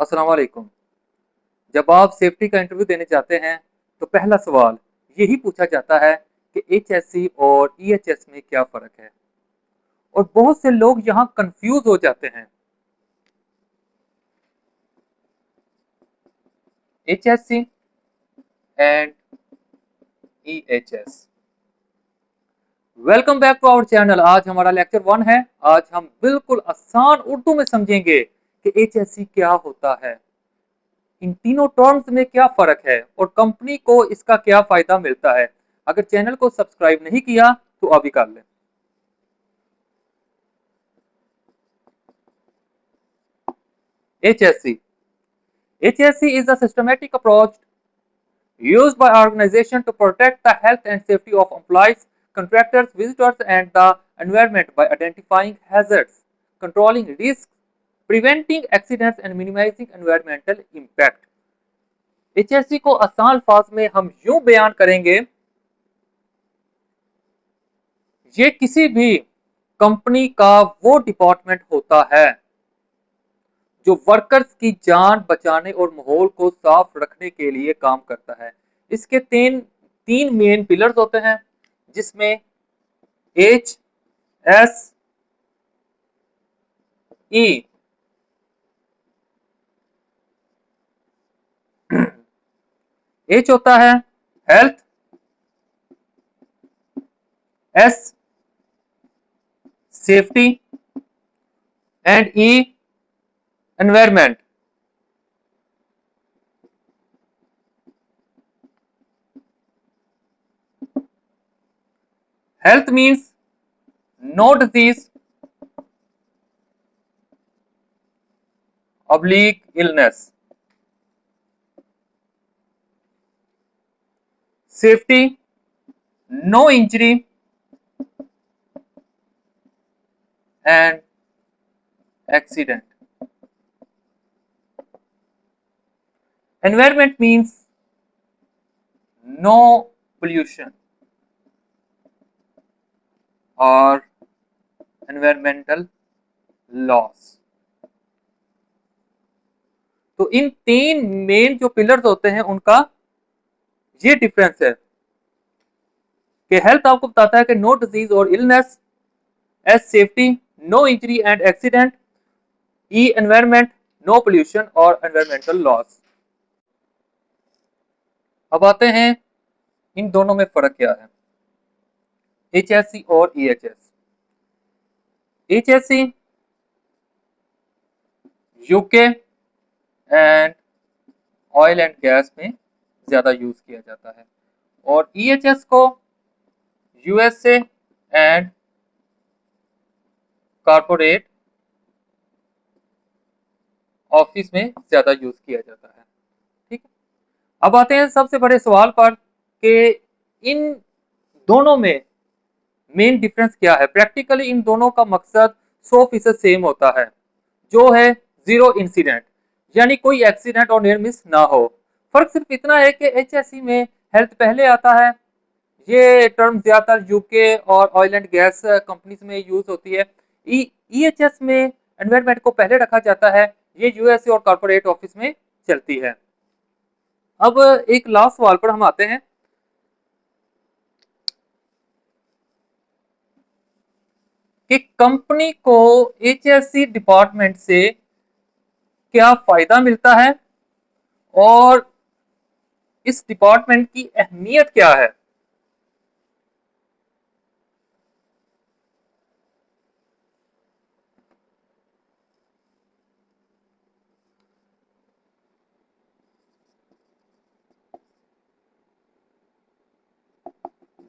अस्सलाम वालेकुम। जब आप सेफ्टी का इंटरव्यू देने जाते हैं तो पहला सवाल यही पूछा जाता है कि एचएससी और ईएचएस में क्या फ़र्क है। और बहुत से लोग यहाँ कंफ्यूज हो जाते हैं। HSC and EHS. Welcome back to our channel. आज हमारा लेक्चर 1 है। आज हम बिल्कुल आसान उर्दू में समझेंगे कि एचएससी क्या होता है, इन तीनों टर्म्स में क्या फ़र्क है और कंपनी को इसका क्या फ़ायदा मिलता है। अगर चैनल को सब्सक्राइब नहीं किया तो अभी कर लें। HSC. HSC is a systematic approach used by organizations to protect the health and safety of employees, contractors, visitors, and the environment by identifying hazards, controlling risks, preventing accidents, and minimizing environmental impact. HSC को आसान अल्फाज में हम यूं बयान करेंगे, ये किसी भी कंपनी का वो डिपार्टमेंट होता है जो वर्कर्स की जान बचाने और माहौल को साफ रखने के लिए काम करता है। इसके तीन तीन मेन पिलर्स होते हैं, जिसमें एच एस ई। एच होता है health, S safety and E environment. Health means no disease, oblique illness. Safety, no injury and accident. Environment means no pollution or environmental loss. तो इन तीन मेन जो pillars होते हैं उनका ये डिफरेंस है कि हेल्थ आपको बताता है कि नो डिजीज और illness, S safety, no injury and accident, E environment, no pollution और एनवायरमेंटल लॉस। अब आते हैं इन दोनों में फर्क क्या है, एचएससी और EHS. HSC UK and oil and gas में ज्यादा यूज किया जाता है और ईएचएस को यूएसए एंड कॉर्पोरेट ऑफिस में ज्यादा यूज किया जाता है। ठीक है, अब आते हैं सबसे बड़े सवाल पर कि इन दोनों में मेन डिफरेंस क्या है। प्रैक्टिकली इन दोनों का मकसद 100% सेम होता है, जो है जीरो इंसिडेंट, यानी कोई एक्सीडेंट और नियर मिस ना हो। फर्क सिर्फ इतना है कि एचएससी में हेल्थ पहले आता है। ये टर्म ज्यादातर यूके और ऑयल एंड गैस कंपनीज में यूज होती है। ईएचएस में एनवायरमेंट को पहले रखा जाता है। ये यूएसए और कॉर्पोरेट ऑफिस में चलती है। अब एक लास्ट सवाल पर हम आते हैं कि कंपनी को एचएससी डिपार्टमेंट से क्या फायदा मिलता है और इस डिपार्टमेंट की अहमियत क्या है।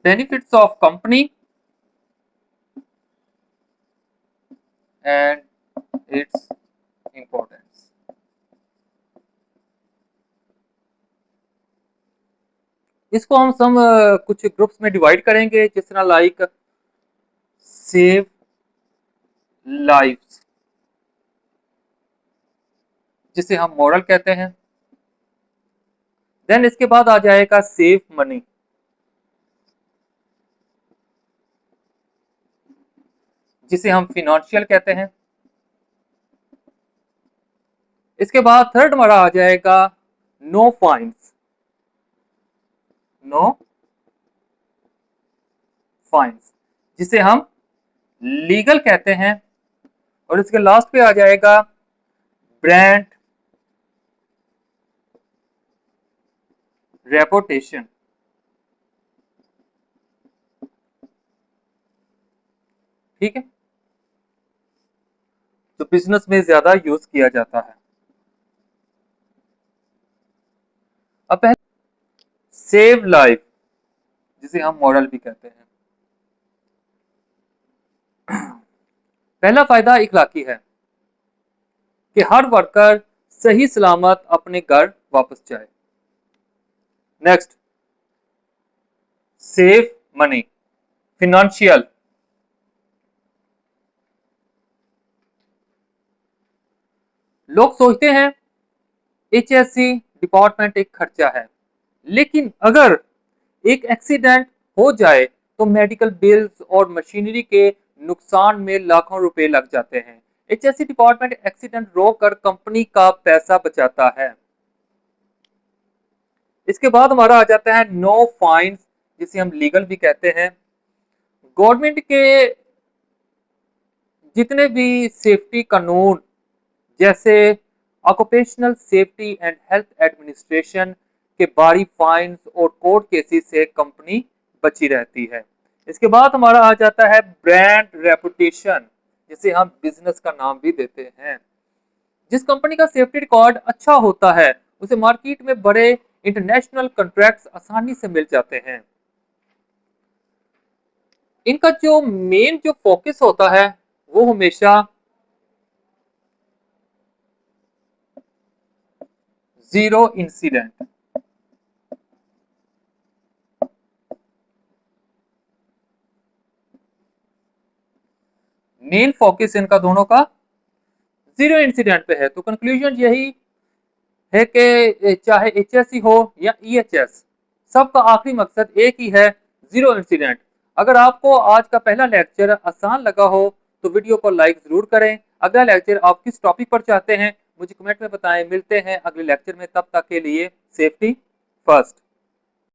Benefits of company and its importance. इसको हम सम कुछ ग्रुप्स में डिवाइड करेंगे, जिस तरह लाइक सेव लाइव्स, जिसे हम मॉरल कहते हैं। देन इसके बाद आ जाएगा सेव मनी, जिसे हम फिनेंशियल कहते हैं। इसके बाद थर्ड हमारा आ जाएगा नो फाइन्स, नो फाइन्स जिसे हम लीगल कहते हैं। और इसके लास्ट पे आ जाएगा ब्रांड रेपुटेशन। ठीक है, तो बिजनेस में ज्यादा यूज किया जाता है। अब पहले सेव लाइफ जिसे हम मॉरल भी कहते हैं। पहला फायदा इखलाकी है कि हर वर्कर सही सलामत अपने घर वापस जाए। Next, save money, financial. लोग सोचते हैं एचएससी डिपार्टमेंट एक खर्चा है, लेकिन अगर एक एक्सीडेंट हो जाए तो मेडिकल बिल्स और मशीनरी के नुकसान में लाखों रुपए लग जाते हैं। एचएससी डिपार्टमेंट एक्सीडेंट रोककर कंपनी का पैसा बचाता है। इसके बाद हमारा आ जाता है नो फाइन्स जिसे हम लीगल भी कहते हैं। गवर्नमेंट के जितने भी सेफ्टी कानून जैसे occupational safety and health administration के भारी फाइन्स और कोर्ट केसेस से कंपनी बची रहती है। इसके बाद हमारा आ जाता है ब्रांड रेपुटेशन जिसे हम बिजनेस का नाम भी देते हैं। जिस कंपनी का सेफ्टी रिकॉर्ड अच्छा होता है उसे मार्केट में बड़े इंटरनेशनल कॉन्ट्रैक्ट्स आसानी से मिल जाते हैं। इनका जो मेन जो फोकस होता है वो हमेशा जीरो इंसिडेंट, मेन फोकस इनका दोनों का जीरो इंसिडेंट पे है। तो कंक्लूजन यही है कि चाहे एचएससी हो या ईएचएस, सबका आखिरी मकसद एक ही है, जीरो इंसिडेंट। अगर आपको आज का पहला लेक्चर आसान लगा हो तो वीडियो को लाइक जरूर करें। अगला लेक्चर आप किस टॉपिक पर चाहते हैं मुझे कमेंट में बताएं। मिलते हैं अगले लेक्चर में, तब तक के लिए सेफ्टी फर्स्ट।